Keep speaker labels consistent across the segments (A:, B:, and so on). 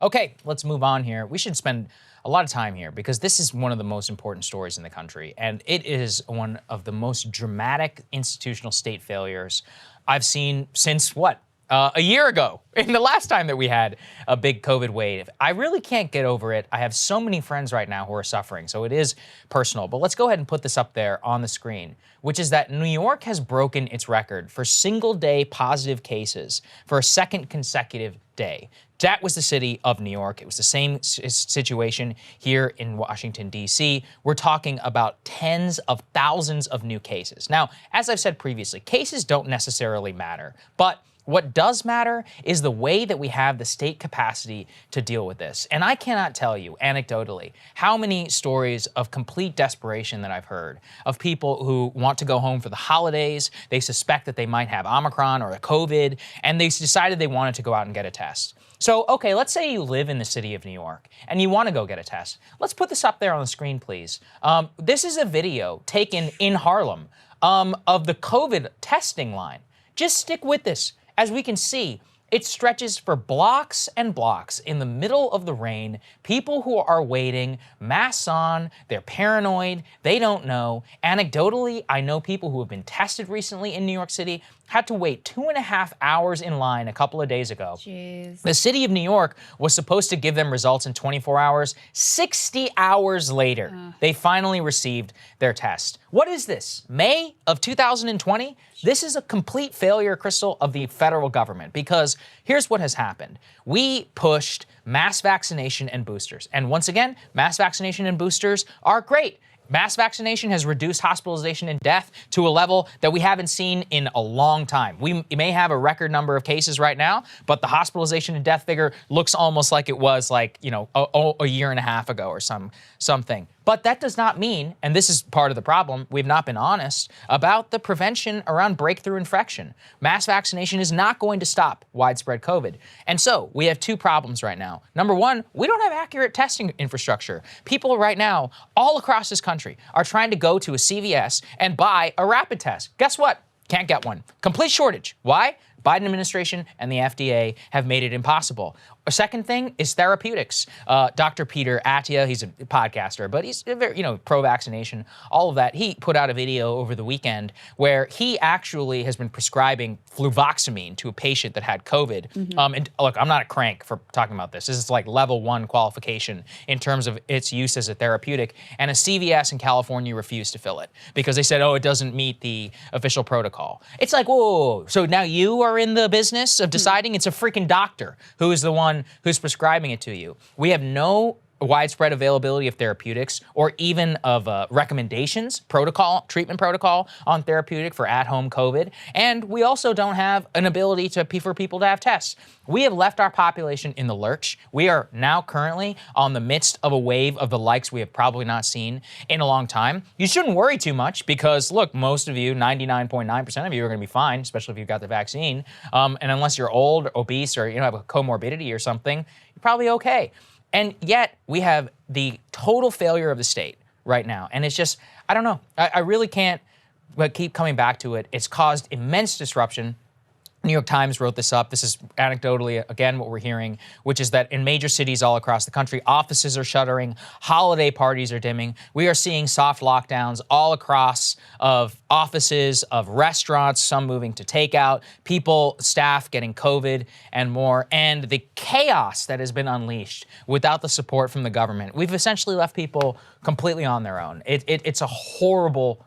A: Okay, let's move on here. We should spend a lot of time here because this is one of the most important stories in the country, and it is one of the most dramatic institutional state failures I've seen since what? A year ago, in the last time that we had a big COVID wave. I really can't get over it. I have so many friends right now who are suffering, so it is personal. But let's go ahead and put this up there on the screen, which is that New York has broken its record for single-day positive cases for a second consecutive day. That was the city of New York. It was the same situation here in Washington, D.C. We're talking about tens of thousands of new cases. Now, as I've said previously, cases don't necessarily matter, but what does matter is the way that we have the state capacity to deal with this. And I cannot tell you, anecdotally, how many stories of complete desperation that I've heard of people who want to go home for the holidays. They suspect that they might have Omicron or COVID, and they decided they wanted to go out and get a test. So, okay, let's say you live in the city of New York and you want to go get a test. Let's put this up there on the screen, please. This is a video taken in Harlem of the COVID testing line. Just stick with this. As we can see, it stretches for blocks and blocks in the middle of the rain. People who are waiting, masks on, they're paranoid, they don't know. Anecdotally, I know people who have been tested recently in New York City had to wait 2.5 hours in line a couple of days ago.
B: Jeez.
A: The city of New York was supposed to give them results in 24 hours. 60 hours later, they finally received their test. What is this? May of 2020? This is a complete failure, Krystal, of the federal government, because here's what has happened. We pushed mass vaccination and boosters. And once again, mass vaccination and boosters are great. Mass vaccination has reduced hospitalization and death to a level that we haven't seen in a long time. We may have a record number of cases right now, but the hospitalization and death figure looks almost like it was like, a year and a half ago or something. But that does not mean, and this is part of the problem, we've not been honest about the prevention around breakthrough infection. Mass vaccination is not going to stop widespread COVID. And so we have two problems right now. Number one, we don't have accurate testing infrastructure. People right now, all across this country, are trying to go to a CVS and buy a rapid test. Guess what? Can't get one. Complete shortage. Why? Biden administration and the FDA have made it impossible. A second thing is therapeutics. Dr. Peter Attia, he's a podcaster, but he's very, pro-vaccination, all of that. He put out a video over the weekend where he actually has been prescribing fluvoxamine to a patient that had COVID. And look, I'm not a crank for talking about this. This is like level 1 qualification in terms of its use as a therapeutic. And a CVS in California refused to fill it because they said, oh, it doesn't meet the official protocol. It's like, whoa, so now you are in the business of deciding? It's a freaking doctor who is the one who's prescribing it to you. We have no widespread availability of therapeutics or even of recommendations, treatment protocol on therapeutic for at-home COVID. And we also don't have an ability for people to have tests. We have left our population in the lurch. We are now currently on the midst of a wave of the likes we have probably not seen in a long time. You shouldn't worry too much because, look, most of you, 99.9% of you are going to be fine, especially if you've got the vaccine. And unless you're old, obese, or have a comorbidity or something, you're probably okay. And yet we have the total failure of the state right now. And it's just, I don't know. I really can't but keep coming back to it. It's caused immense disruption. New York Times wrote this up. This is anecdotally, again, what we're hearing, which is that in major cities all across the country, offices are shuttering, holiday parties are dimming. We are seeing soft lockdowns all across of offices, of restaurants, some moving to takeout, staff getting COVID and more, and the chaos that has been unleashed without the support from the government. We've essentially left people completely on their own. It's a horrible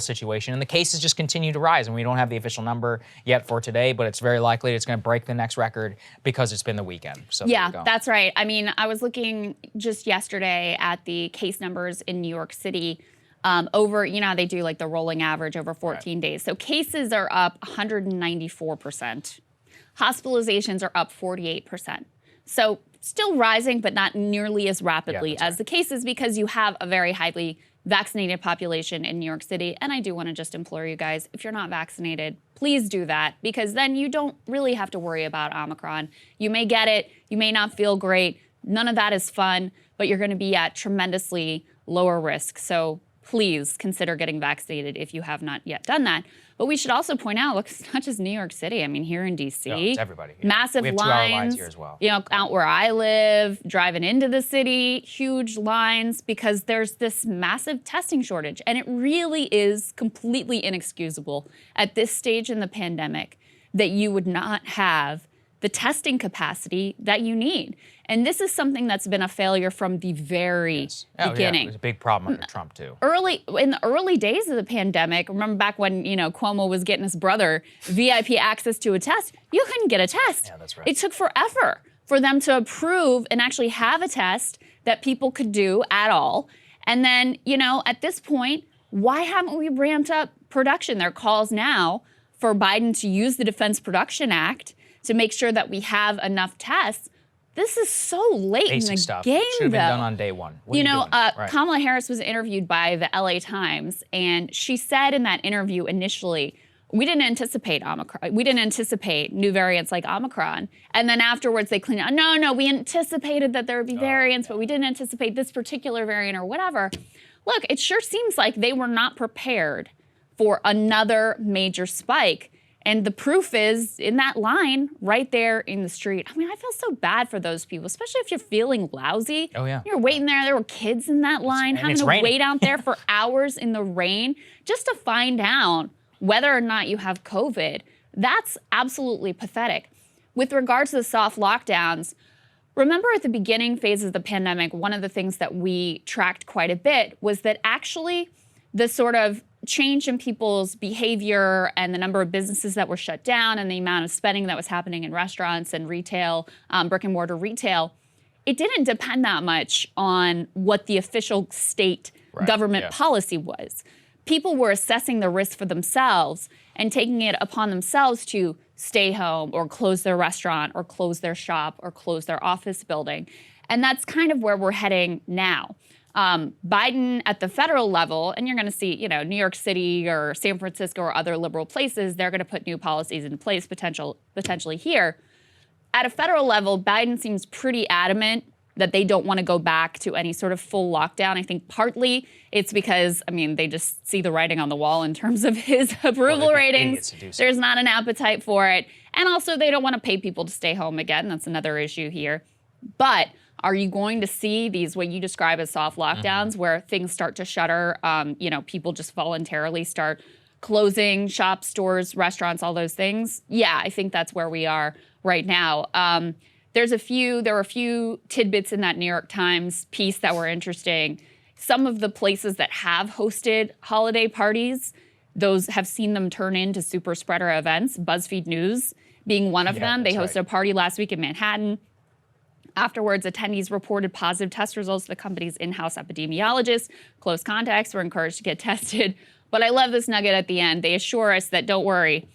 A: situation. And the cases just continue to rise. And we don't have the official number yet for today, but it's very likely it's going to break the next record because it's been the weekend. So
B: yeah, that's right. I mean, I was looking just yesterday at the case numbers in New York City over, how they do like the rolling average over 14 days. So cases are up 194%. Hospitalizations are up 48%. So still rising, but not nearly as rapidly as the cases because you have a very highly vaccinated population in New York City. And I do want to just implore you guys, if you're not vaccinated, please do that because then you don't really have to worry about Omicron. You may get it, you may not feel great, none of that is fun, but you're going to be at tremendously lower risk. So please consider getting vaccinated if you have not yet done that. But we should also point out, look, it's not just New York City. I mean, here in D.C.,
A: it's everybody. Yeah.
B: Massive
A: we have
B: lines.
A: 2-hour lines here as well.
B: You know, out where I live, driving into the city, huge lines because there's this massive testing shortage. And it really is completely inexcusable at this stage in the pandemic that you would not have the testing capacity that you need. And this is something that's been a failure from the very beginning.
A: Yeah, it was a big problem under Trump, too.
B: In the early days of the pandemic, remember back when, you know, Cuomo was getting his brother VIP access to a test, you couldn't get a test.
A: Yeah, that's right.
B: It took forever for them to approve and actually have a test that people could do at all. And then, you know, at this point, why haven't we ramped up production? There are calls now for Biden to use the Defense Production Act to make sure that we have enough tests. This is so late
A: Basic
B: in the
A: stuff.
B: game,
A: Should have been
B: though.
A: done on day one. What
B: You
A: are
B: know,
A: doing? Right.
B: Kamala Harris was interviewed by the LA Times, and she said in that interview initially, we didn't anticipate Omicron. We didn't anticipate new variants like Omicron. And then afterwards they cleaned up. No, we anticipated that there would be variants, but we didn't anticipate this particular variant or whatever. Look, it sure seems like they were not prepared for another major spike. And the proof is in that line right there in the street. I mean, I feel so bad for those people, especially if you're feeling lousy.
A: Oh, yeah.
B: You're waiting there. There were kids in that line having to wait out there for hours in the rain just to find out whether or not you have COVID. That's absolutely pathetic. With regard to the soft lockdowns, remember at the beginning phases of the pandemic, one of the things that we tracked quite a bit was that actually the sort of change in people's behavior and the number of businesses that were shut down and the amount of spending that was happening in restaurants and retail, brick and mortar retail, it didn't depend that much on what the official state government policy was. People were assessing the risk for themselves and taking it upon themselves to stay home or close their restaurant or close their shop or close their office building. And that's kind of where we're heading now. Biden at the federal level, and you're going to see, you know, New York City or San Francisco or other liberal places, they're going to put new policies in place potentially here. At a federal level, Biden seems pretty adamant that they don't want to go back to any sort of full lockdown. I think partly it's because, I mean, they just see the writing on the wall in terms of his approval ratings. There's not an appetite for it. And also they don't want to pay people to stay home again. That's another issue here. But are you going to see these, what you describe as soft lockdowns, where things start to shutter, you know, people just voluntarily start closing shops, stores, restaurants, all those things? Yeah, I think that's where we are right now. There were a few tidbits in that New York Times piece that were interesting. Some of the places that have hosted holiday parties, those have seen them turn into super spreader events, BuzzFeed News being one of them. They hosted a party last week in Manhattan. Afterwards, attendees reported positive test results to the company's in-house epidemiologists. Close contacts were encouraged to get tested. But I love this nugget at the end. They assure us that, don't worry,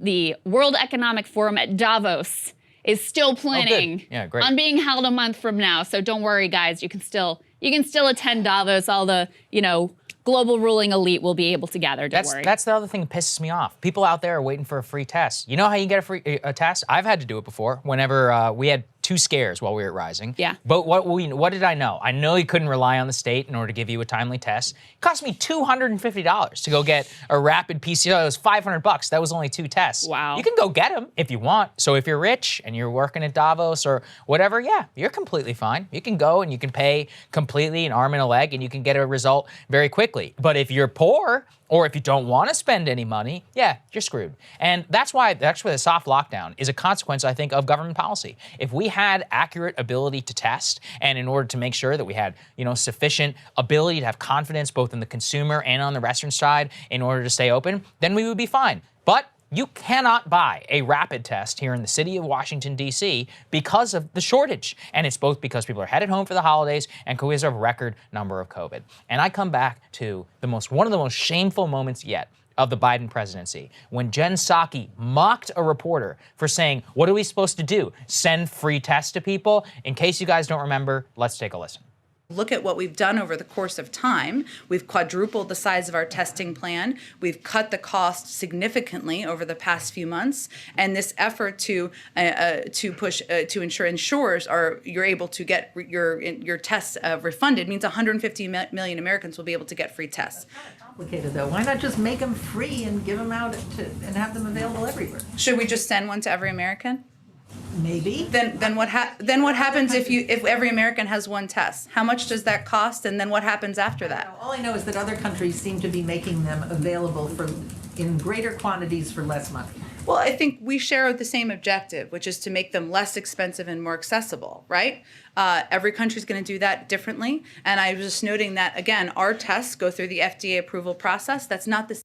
B: the World Economic Forum at Davos is still planning on being held a month from now. So don't worry, guys. You can still attend Davos. All the, you know, global ruling elite will be able to gather. Don't worry.
A: That's the other thing that pisses me off. People out there are waiting for a free test. You know how you get a test? I've had to do it before. Whenever we had 2 scares while we were at Rising.
B: Yeah.
A: But what did I know? I know you couldn't rely on the state in order to give you a timely test. It cost me $250 to go get a rapid PCR. It was $500. That was only 2 tests.
B: Wow.
A: You can go get them if you want. So if you're rich and you're working at Davos or whatever, yeah, you're completely fine. You can go and you can pay completely an arm and a leg and you can get a result very quickly. But if you're poor, or if you don't want to spend any money, yeah, you're screwed. And that's why the soft lockdown is a consequence, I think, of government policy. If we had accurate ability to test, and in order to make sure that we had, you know, sufficient ability to have confidence both in the consumer and on the restaurant side in order to stay open, then we would be fine. But you cannot buy a rapid test here in the city of Washington, D.C. because of the shortage. And it's both because people are headed home for the holidays and because of a record number of COVID. And I come back to one of the most shameful moments yet of the Biden presidency, when Jen Psaki mocked a reporter for saying, what are we supposed to do? Send free tests to people? In case you guys don't remember, let's take a listen.
C: Look at what we've done over the course of time. We've quadrupled the size of our testing plan. We've cut the cost significantly over the past few months. And this effort to ensure insurers you're able to get your tests refunded means 150 million Americans will be able to get free tests.
D: Complicated though. Why not just make them free and give them out and have them available everywhere?
C: Should we just send one to every American?
D: Maybe.
C: Then what happens if every American has one test? How much does that cost? And then what happens after that?
D: All I know is that other countries seem to be making them available in greater quantities for less money.
C: Well, I think we share the same objective, which is to make them less expensive and more accessible, right? Every country's going to do that differently. And I was just noting that, again, our tests go through the FDA approval process. That's not the...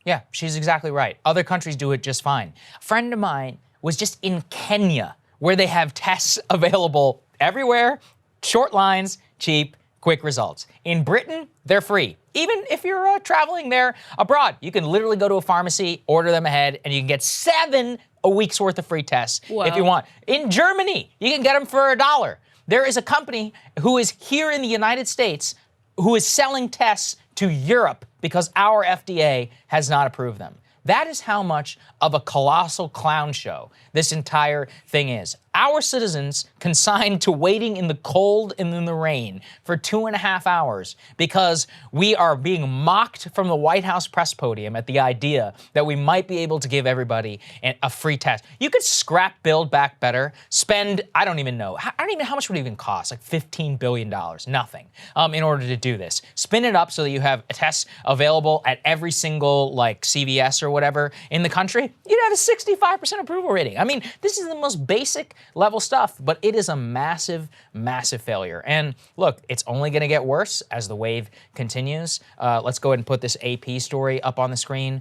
A: Yeah, she's exactly right. Other countries do it just fine. A friend of mine was just in Kenya, where they have tests available everywhere, short lines, cheap, quick results. In Britain, they're free. Even if you're traveling there abroad, you can literally go to a pharmacy, order them ahead, and you can get 7 a week's worth of free tests if you want. In Germany, you can get them for $1. There is a company who is here in the United States who is selling tests to Europe because our FDA has not approved them. That is how much of a colossal clown show this entire thing is. Our citizens consigned to waiting in the cold and in the rain for 2.5 hours because we are being mocked from the White House press podium at the idea that we might be able to give everybody a free test. You could scrap Build Back Better, spend, I don't even know how much would it even cost, like $15 billion, nothing, in order to do this. Spin it up so that you have tests available at every single like CVS or whatever in the country, you'd have a 65% approval rating. I mean, this is the most basic level stuff, but it is a massive, massive failure. And look, it's only going to get worse as the wave continues. Let's go ahead and put this AP story up on the screen.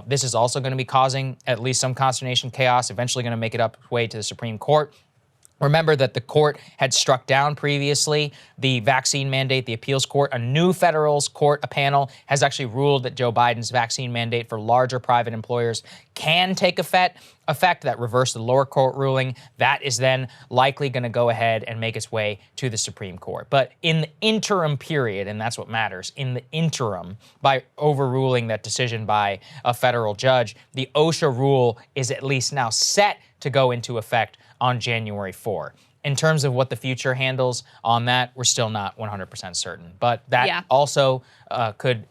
A: This is also going to be causing at least some consternation, chaos, eventually going to make it up way to the Supreme Court. Remember that the court had struck down previously the vaccine mandate, the appeals court. A new federal court, a panel, has actually ruled that Joe Biden's vaccine mandate for larger private employers can take effect. That reversed the lower court ruling. That is then likely going to go ahead and make its way to the Supreme Court. But in the interim period, and that's what matters, in the interim, by overruling that decision by a federal judge, the OSHA rule is at least now set to go into effect on January 4. In terms of what the future handles on that, we're still not 100% certain. But that also could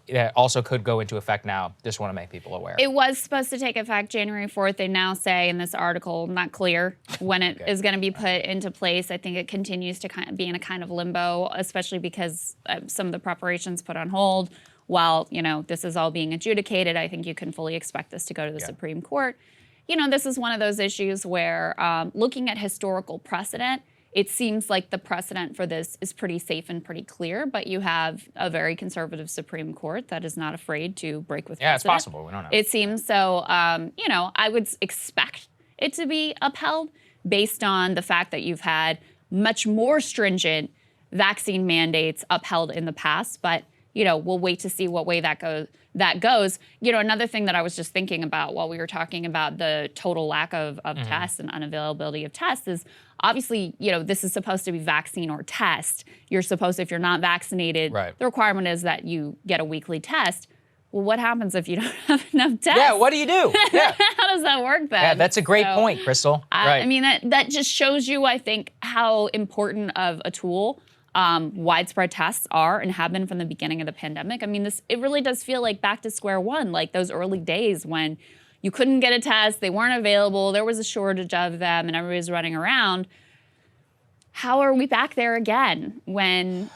A: go into effect now. Just want to make people aware.
B: It was supposed to take effect January 4th. They now say in this article, not clear when it is going to be put into place. I think it continues to kind of be in a kind of limbo, especially because some of the preparations put on hold. While, this is all being adjudicated, I think you can fully expect this to go to the Supreme Court. This is one of those issues where looking at historical precedent, it seems like the precedent for this is pretty safe and pretty clear, but you have a very conservative Supreme Court that is not afraid to break with precedent.
A: Yeah, it's possible. We don't know.
B: It seems so, I would expect it to be upheld based on the fact that you've had much more stringent vaccine mandates upheld in the past, but we'll wait to see what way that goes. Another thing that I was just thinking about while we were talking about the total lack of tests and unavailability of tests is obviously, this is supposed to be vaccine or test. You're supposed to, if you're not vaccinated, the requirement is that you get a weekly test. Well, what happens if you don't have enough tests?
A: Yeah, what do you do? Yeah.
B: How does that work then?
A: Yeah, that's a great point, Krystal.
B: I mean, that just shows you, I think, how important of a tool widespread tests are and have been from the beginning of the pandemic. I mean, it really does feel like back to square one, like those early days when you couldn't get a test, they weren't available, there was a shortage of them, and everybody was running around. How are we back there again when,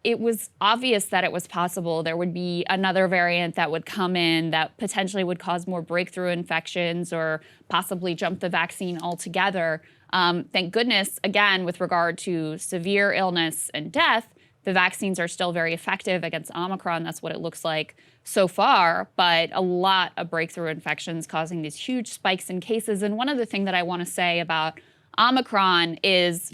B: it was obvious that it was possible there would be another variant that would come in that potentially would cause more breakthrough infections or possibly jump the vaccine altogether? Thank goodness, again, with regard to severe illness and death, the vaccines are still very effective against Omicron. That's what it looks like so far, but a lot of breakthrough infections causing these huge spikes in cases. And one other thing that I want to say about Omicron is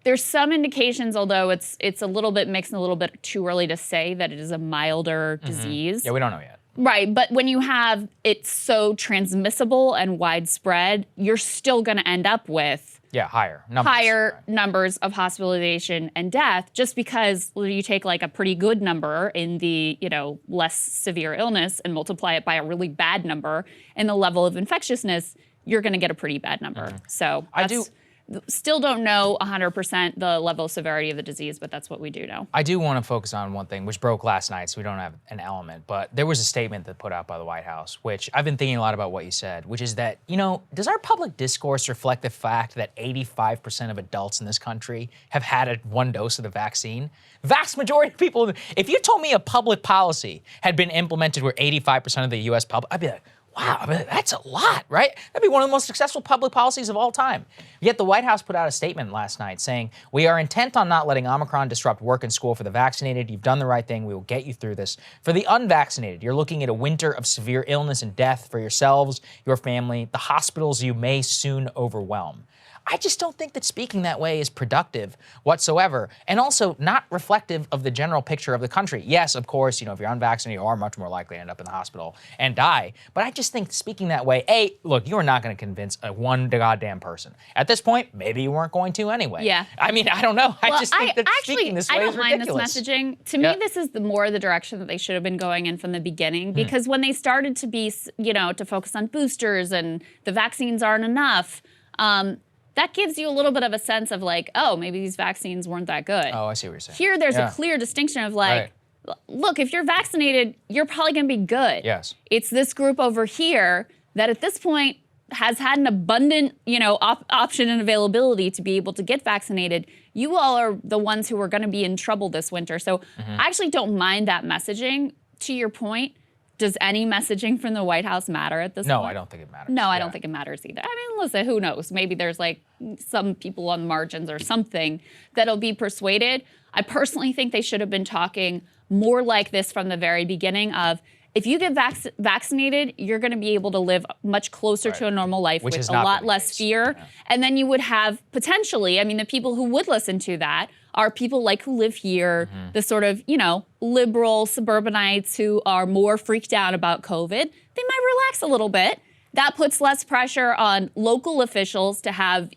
B: there's some indications, although it's a little bit mixed and a little bit too early to say that it is a milder disease.
A: Yeah, we don't know yet.
B: Right, but when you have it so transmissible and widespread, you're still going to end up with
A: Yeah, higher numbers.
B: higher numbers of hospitalization and death, just because you take like a pretty good number in the, less severe illness and multiply it by a really bad number in the level of infectiousness, you're going to get a pretty bad number. So still don't know 100% the level of severity of the disease, but that's what we do know.
A: I do want to focus on one thing, which broke last night, so we don't have an element, but there was a statement that put out by the White House, which I've been thinking a lot about what you said, which is that, does our public discourse reflect the fact that 85% of adults in this country have had one dose of the vaccine? Vast majority of people, if you told me a public policy had been implemented where 85% of the US public, I'd be like, wow, that's a lot, right? That'd be one of the most successful public policies of all time. Yet the White House put out a statement last night saying, we are intent on not letting Omicron disrupt work and school for the vaccinated. You've done the right thing. We will get you through this. For the unvaccinated, you're looking at a winter of severe illness and death for yourselves, your family, the hospitals you may soon overwhelm. I just don't think that speaking that way is productive whatsoever, and also not reflective of the general picture of the country. Yes, of course, if you're unvaccinated, you are much more likely to end up in the hospital and die. But I just think speaking that way, look, you are not going to convince one goddamn person. At this point, maybe you weren't going to anyway.
B: Yeah.
A: I mean, I don't know. I just think that speaking this way is ridiculous.
B: I don't mind this messaging. To me, this is more the direction that they should have been going in from the beginning, because when they started to be, to focus on boosters and the vaccines aren't enough, that gives you a little bit of a sense of like, oh, maybe these vaccines weren't that good.
A: Oh, I see what you're saying.
B: Here, there's a clear distinction of like, look, if you're vaccinated, you're probably going to be good.
A: Yes.
B: It's this group over here that at this point has had an abundant, option and availability to be able to get vaccinated. You all are the ones who are going to be in trouble this winter. So I actually don't mind that messaging. To your point, does any messaging from the White House matter at this point?
A: No, I don't think it matters.
B: No, I don't think it matters either. I mean, listen, who knows? Maybe there's like some people on the margins or something that'll be persuaded. I personally think they should have been talking more like this from the very beginning of, if you get vaccinated, you're going to be able to live much closer to a normal life with a lot less fear. Yeah. And then you would have potentially, the people who would listen to that are people like who live here, the sort of, liberal suburbanites who are more freaked out about COVID. They might relax a little bit. That puts less pressure on local officials to have,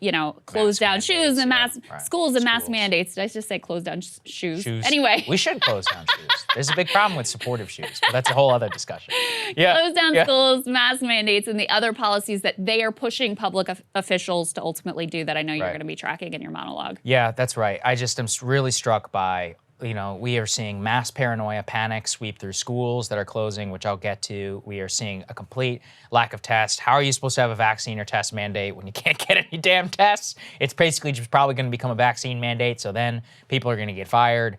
B: closed down shoes and schools and mask mandates. Did I just say closed down shoes? Anyway.
A: We should close down shoes. There's a big problem with supportive shoes, but that's a whole other discussion.
B: Close down schools, mask mandates, and the other policies that they are pushing public officials to ultimately do that I know you're going to be tracking in your monologue.
A: Yeah, that's right. I just am really struck by, we are seeing mass paranoia, panic sweep through schools that are closing, which I'll get to. We are seeing a complete lack of tests. How are you supposed to have a vaccine or test mandate when you can't get any damn tests? It's basically just probably going to become a vaccine mandate, so then people are going to get fired.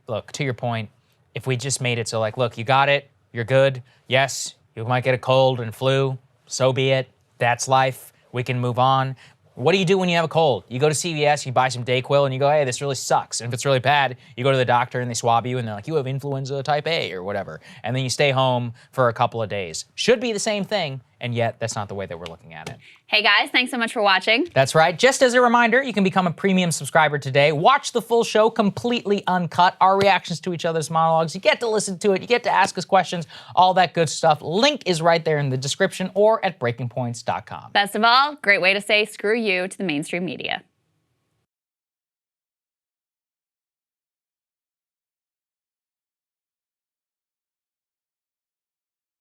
A: Look, to your point, if we just made it so like, look, you got it, you're good. Yes, you might get a cold and flu, so be it. That's life. We can move on. What do you do when you have a cold? You go to CVS, you buy some Dayquil, and you go, hey, this really sucks. And if it's really bad, you go to the doctor and they swab you, and they're like, you have influenza type A or whatever. And then you stay home for a couple of days. Should be the same thing, and yet that's not the way that we're looking at it.
B: Hey guys, thanks so much for watching.
A: That's right. Just as a reminder, you can become a premium subscriber today. Watch the full show completely uncut, our reactions to each other's monologues. You get to listen to it. You get to ask us questions, all that good stuff. Link is right there in the description or at breakingpoints.com.
B: Best of all, great way to say screw you to the mainstream media.